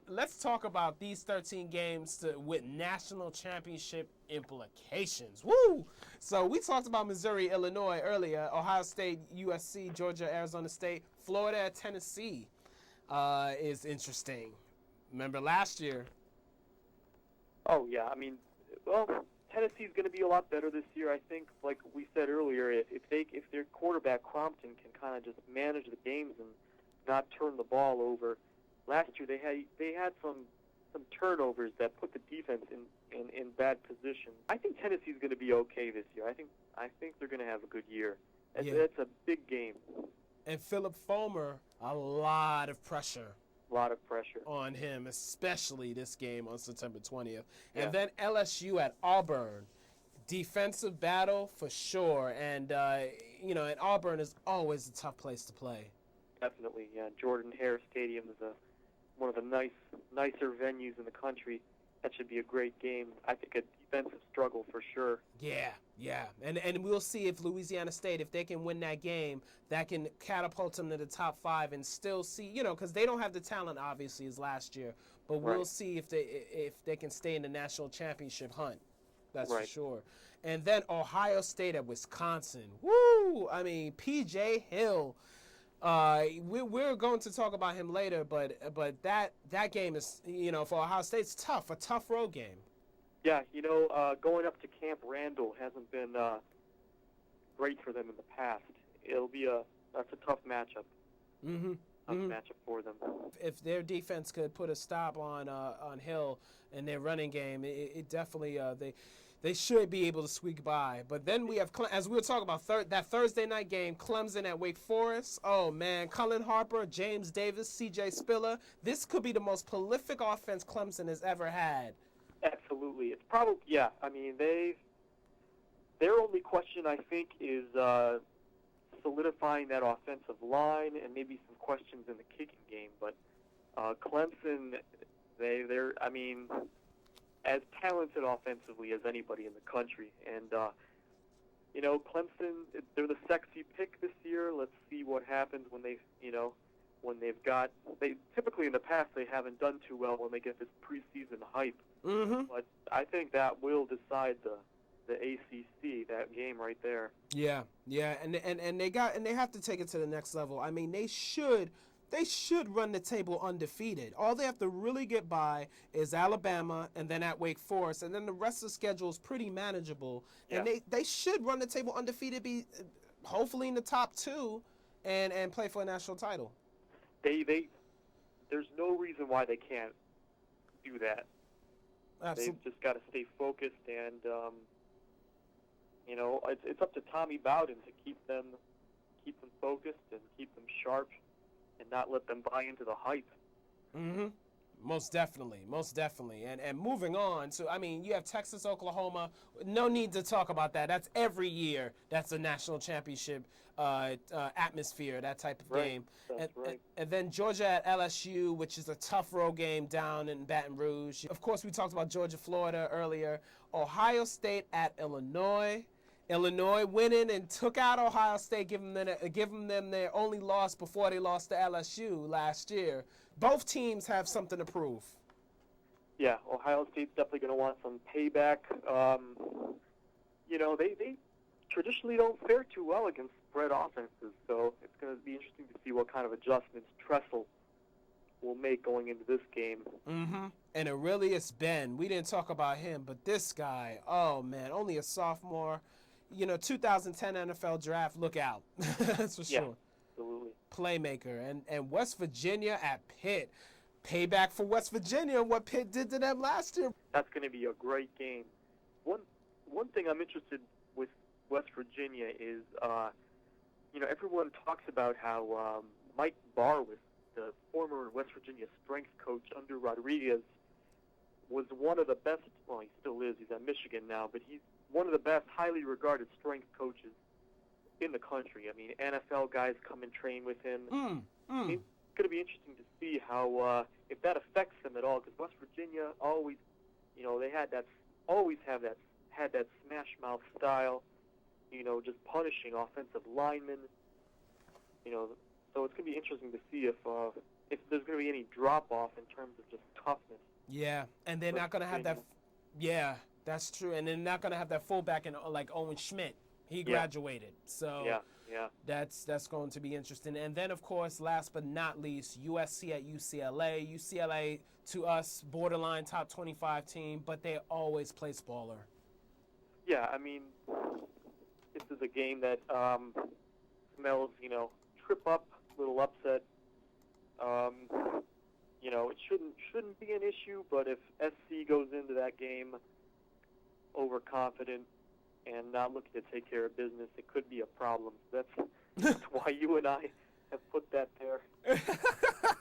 let's talk about these 13 games with national championship implications. Woo! So we talked about Missouri, Illinois earlier, Ohio State, USC, Georgia, Arizona State, Florida, Tennessee is interesting. Remember last year? Oh, yeah. I mean, well, Tennessee's going to be a lot better this year. I think, like we said earlier, if their quarterback Crompton can kind of just manage the games and not turn the ball over. Last year they had some turnovers that put the defense in bad position. I think Tennessee's going to be okay this year. I think they're going to have a good year. It's a big game. And Philip Fulmer, a lot of pressure. A lot of pressure on him, especially this game on September 20th. And then LSU at Auburn. Defensive battle for sure. And, and Auburn is always a tough place to play. Definitely, yeah. Jordan Hare Stadium is one of the nicer venues in the country. That should be a great game. I think a defensive struggle for sure. Yeah. And we'll see if Louisiana State, if they can win that game, that can catapult them to the top 5 and still see, because they don't have the talent, obviously, as last year. But we'll see if they can stay in the national championship hunt. That's for sure. And then Ohio State at Wisconsin. Woo! I mean, P.J. Hill. We're going to talk about him later, but that game is, for Ohio State, it's tough, a tough road game. Yeah, going up to Camp Randall hasn't been great for them in the past. That's a tough matchup. Tough matchup for them. If their defense could put a stop on Hill and their running game, it definitely they should be able to squeak by. But then we have, as we were talking about, that Thursday night game, Clemson at Wake Forest. Oh, man, Cullen Harper, James Davis, C.J. Spiller. This could be the most prolific offense Clemson has ever had. Absolutely. It's probably, yeah. I mean, their only question, I think, is solidifying that offensive line and maybe some questions in the kicking game. But Clemson, they're as talented offensively as anybody in the country. And, Clemson, they're the sexy pick this year. Let's see what happens when typically in the past they haven't done too well when they get this preseason hype. But I think that will decide the ACC, that game right there. Yeah, and they have to take it to the next level. I mean, they should run the table undefeated. All they have to really get by is Alabama and then at Wake Forest, and then the rest of the schedule is pretty manageable. And they should run the table undefeated, be hopefully in the top 2, and play for a national title. There's no reason why they can't do that. Absolutely. They've just got to stay focused, and it's up to Tommy Bowden to keep them focused and keep them sharp, and not let them buy into the hype. Most definitely. And moving on, so, I mean, you have Texas, Oklahoma. No need to talk about that. That's every year. That's a national championship atmosphere, that type of game. And then Georgia at LSU, which is a tough road game down in Baton Rouge. Of course, we talked about Georgia, Florida earlier. Ohio State at Illinois. Illinois winning and took out Ohio State, giving them their only loss before they lost to LSU last year. Both teams have something to prove. Yeah, Ohio State's definitely going to want some payback. They traditionally don't fare too well against spread offenses, so it's going to be interesting to see what kind of adjustments Tressel will make going into this game. And it really is Ben. We didn't talk about him, but this guy, oh, man, only a sophomore. 2010 NFL draft, look out. That's for sure. Yeah, absolutely. Playmaker. And West Virginia at Pitt. Payback for West Virginia, what Pitt did to them last year. That's going to be a great game. One thing I'm interested with West Virginia is, everyone talks about how Mike Barwis, the former West Virginia strength coach under Rodriguez, was one of the best, well, he still is, he's at Michigan now, but he's one of the best highly regarded strength coaches in the country. I mean, NFL guys come and train with him. It's going to be interesting to see how, if that affects them at all, because West Virginia always, they had that smash mouth style, just punishing offensive linemen. So it's going to be interesting to see if if there's going to be any drop off in terms of just toughness. Yeah, and they're not going to have that. Yeah, that's true. And they're not going to have that fullback in, like Owen Schmidt. He graduated. So Yeah. that's going to be interesting. And then, of course, last but not least, USC at UCLA. UCLA, to us, borderline top 25 team, but they always play spoiler. Yeah, I mean, this is a game that smells, trip up, little upset. It shouldn't be an issue, but if SC goes into that game overconfident and not looking to take care of business, it could be a problem. That's why you and I have put that there.